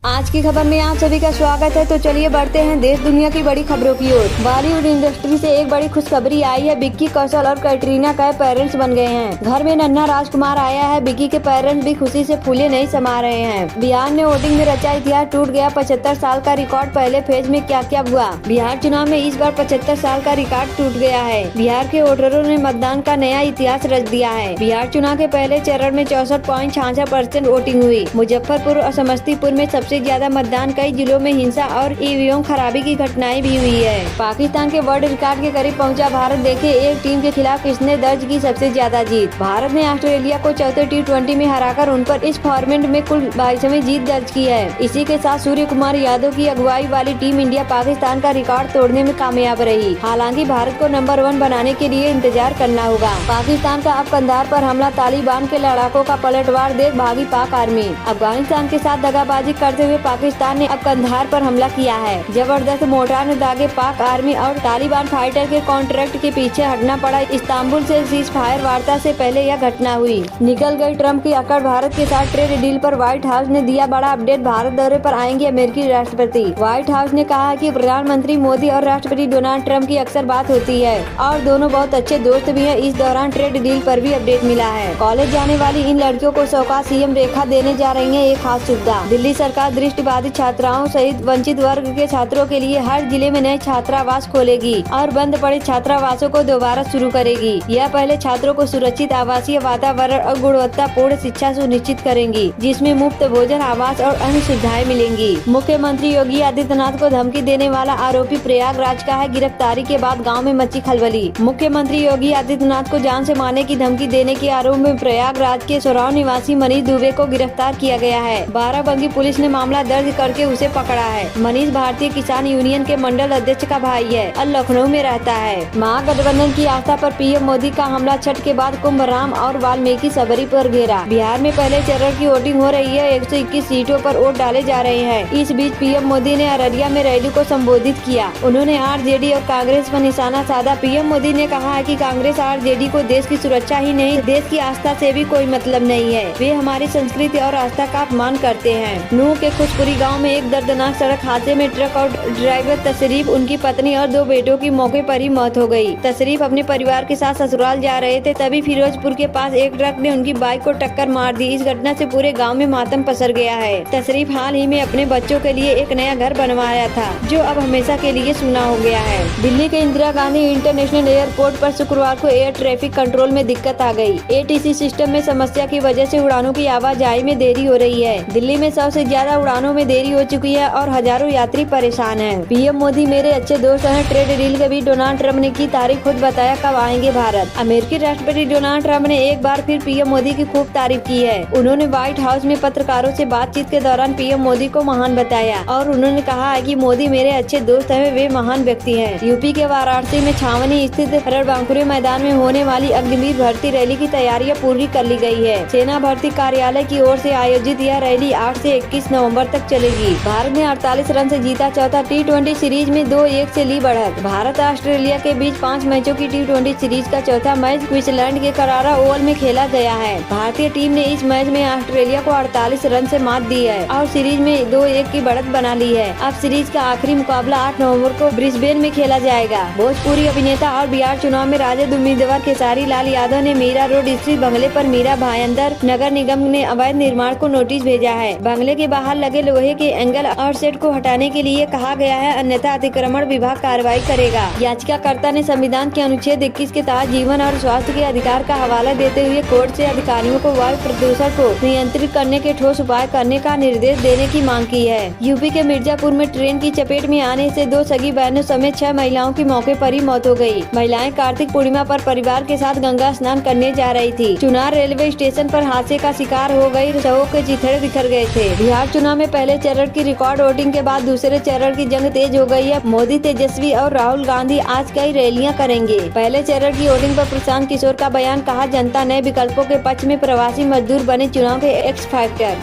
आज की खबर में आप सभी का स्वागत है। तो चलिए बढ़ते हैं देश दुनिया की बड़ी खबरों की ओर। बॉलीवुड इंडस्ट्री से एक बड़ी खुशखबरी आई है। विक्की कौशल और कैटरीना कैफ पेरेंट्स बन गए हैं। घर में नन्हा राजकुमार आया है। विक्की के पेरेंट्स भी खुशी से फूले नहीं समा रहे हैं। बिहार में वोटिंग में रचा इतिहास टूट गया। 75 साल का रिकॉर्ड। पहले फेज में क्या क्या हुआ। बिहार चुनाव में इस बार 75 साल का रिकॉर्ड टूट गया है। बिहार के वोटरों ने मतदान का नया इतिहास रच दिया है। बिहार चुनाव के पहले चरण में 64.66% वोटिंग हुई। मुजफ्फरपुर और समस्तीपुर में सबसे ज्यादा मतदान कई जिलों में हिंसा और ईवीएम खराबी की घटनाएं भी हुई है। पाकिस्तान के वर्ल्ड रिकॉर्ड के करीब पहुंचा भारत। देखे एक टीम के खिलाफ किसने दर्ज की सबसे ज्यादा जीत। भारत ने ऑस्ट्रेलिया को चौथे T20 में हराकर उन पर इस फॉर्मेट में कुल 22वीं जीत दर्ज की है। इसी के साथ सूर्य कुमार यादव की अगुवाई वाली टीम इंडिया पाकिस्तान का रिकॉर्ड तोड़ने में कामयाब रही। हालांकि भारत को नंबर 1 बनाने के लिए इंतजार करना होगा। पाकिस्तान का अब कंधार पर हमला। तालिबान के लड़ाकों का पलटवार देख भागी पाक आर्मी। अफगानिस्तान के साथ दगाबाजी करते हुए पाकिस्तान ने अब कंधार पर हमला किया है। जबरदस्त मोर्टार ने दागे पाक आर्मी और तालिबान फाइटर के कॉन्ट्रैक्ट के पीछे हटना पड़ा। इस्तांबुल से सीज फायर वार्ता से पहले यह घटना हुई। निकल गई ट्रम्प की अकड़। भारत के साथ ट्रेड डील पर व्हाइट हाउस ने दिया बड़ा अपडेट। भारत दौरे पर आएंगे अमेरिकी राष्ट्रपति। व्हाइट हाउस ने कहा है कि प्रधानमंत्री मोदी और राष्ट्रपति डोनाल्ड ट्रम्प की अक्सर बात होती है और दोनों बहुत अच्छे दोस्त भी हैं। इस दौरान ट्रेड डील पर भी अपडेट मिला है। कॉलेज जाने वाली इन लड़कियों को सौगात सीएम रेखा देने जा रही है एक खास सुविधा। दिल्ली सरकार दृष्टिबाधित छात्राओं सहित वंचित वर्ग के छात्रों के लिए हर जिले में नए छात्रावास खोलेगी और बंद पड़े छात्रावासों को दोबारा शुरू करेगी। यह पहले छात्रों को सुरक्षित आवासीय वातावरण और गुणवत्तापूर्ण शिक्षा सुनिश्चित करेंगी, जिसमें मुफ्त भोजन, आवास और अन्य सुविधाएं मिलेंगी। मुख्यमंत्री योगी आदित्यनाथ को धमकी देने वाला आरोपी प्रयागराज का है। गिरफ्तारी के बाद गाँव में मची खलबली। मुख्यमंत्री योगी आदित्यनाथ को जान से मारने की धमकी देने के आरोप में प्रयागराज के सोराव निवासी मनीष दुबे को गिरफ्तार किया गया है। बाराबंकी पुलिस ने मामला दर्ज करके उसे पकड़ा है। मनीष भारतीय किसान यूनियन के मंडल अध्यक्ष का भाई है और लखनऊ में रहता है। महागठबंधन की आस्था पर पीएम मोदी का हमला। छठ के बाद कुंभ, राम और वाल्मीकि सबरी पर घेरा। बिहार में पहले चरण की वोटिंग हो रही है। 121 सीटों पर वोट डाले जा रहे हैं। इस बीच पीएम मोदी ने अररिया में रैली को संबोधित किया। उन्होंने आरजेडी और कांग्रेस पर निशाना साधा। पीएम मोदी ने कहा है कि कांग्रेस आरजेडी को देश की सुरक्षा ही नहीं, देश की आस्था से भी कोई मतलब नहीं है। वे हमारी संस्कृति और आस्था का अपमान करते हैं। नूह के खुशपुरी गाँव में एक दर्दनाक सड़क हादसे में ट्रक और ड्राइवर तशरीफ, उनकी पत्नी और 2 बेटों की मौके पर ही मौत हो गई। तशरीफ अपने परिवार के साथ ससुराल जा रहे थे, तभी फिरोजपुर के पास एक ट्रक ने उनकी बाइक को टक्कर मार दी। इस घटना से पूरे गांव में मातम पसर गया है। तशरीफ हाल ही में अपने बच्चों के लिए एक नया घर बनवाया था, जो अब हमेशा के लिए सुना हो गया है। दिल्ली के इंदिरा गांधी इंटरनेशनल एयरपोर्ट पर शुक्रवार को एयर ट्रैफिक कंट्रोल में दिक्कत आ गई। एटीसी सिस्टम में समस्या की वजह से उड़ानों की आवाजाही में देरी हो रही है। दिल्ली में 100 से ज्यादा उड़ानों में देरी हो चुकी है और हजारों यात्री परेशान हैं। पीएम मोदी मेरे अच्छे दोस्त हैं। ट्रेड डील के बीच डोनाल्ड ट्रम्प ने की तारीख, खुद बताया कब आएंगे भारत। अमेरिकी राष्ट्रपति डोनाल्ड ट्रम्प ने एक बार फिर पीएम मोदी की खूब तारीफ की है। उन्होंने व्हाइट हाउस में पत्रकारों से बातचीत के दौरान पीएम मोदी को महान बताया और उन्होंने कहा है कि मोदी मेरे अच्छे दोस्त हैं, वे महान व्यक्ति हैं। यूपी के वाराणसी में छावनी स्थित रणबांकुरे मैदान में होने वाली अग्निवीर भर्ती रैली की तैयारियां पूरी कर ली गई है। सेना भर्ती कार्यालय की ओर से आयोजित यह रैली 8 से 21 नवम्बर तक चलेगी। भारत ने 48 रन से जीता चौथा T20 सीरीज में 2-1 से ली बढ़त। भारत ऑस्ट्रेलिया के बीच 5 मैचों की T20 सीरीज का चौथा मैच क्वींसलैंड के करारा ओवल में खेला गया है। भारतीय टीम ने इस मैच में ऑस्ट्रेलिया को 48 रन से मात दी है और सीरीज में 2-1 की बढ़त बना ली है। अब सीरीज का आखिरी मुकाबला 8 नवंबर को ब्रिस्बेन में खेला जाएगा। भोजपुरी अभिनेता और बिहार चुनाव में राजद उम्मीदवार खेसारी लाल यादव ने मीरा रोड स्थित बंगले पर मीरा भाईंदर नगर निगम ने अवैध निर्माण को नोटिस भेजा है। बंगले के बाहर लगे लोहे के एंगल और सेट को हटाने के लिए कहा गया है, अन्यथा अतिक्रमण विभाग कार्रवाई करेगा। याचिकाकर्ता ने संविधान के अनुच्छेद 21 के तहत जीवन और स्वास्थ्य के अधिकार का हवाला देते हुए कोर्ट से अधिकारियों को वायु प्रदूषण को नियंत्रित करने के ठोस उपाय करने का निर्देश देने की मांग की है। यूपी के मिर्जापुर में ट्रेन की चपेट में आने से 2 सगी बहनों समेत 6 महिलाओं की मौके पर ही मौत हो गई। महिलाएं कार्तिक पूर्णिमा पर परिवार के साथ गंगा स्नान करने जा रही थी। चुनार रेलवे स्टेशन पर हादसे का शिकार हो गई, शवों के चिथड़े बिखर गए थे। बिहार चुनाव में पहले चरण की रिकॉर्ड वोटिंग के बाद दूसरे चरण की जंग तेज हो गई है। मोदी, तेजस्वी और राहुल गांधी आज कई रैलियां करेंगे। पहले चरण की वोटिंग पर प्रशांत किशोर का बयान, कहा जनता नए विकल्पों के पक्ष में, प्रवासी मजदूर बने चुनाव के एक्स फैक्टर।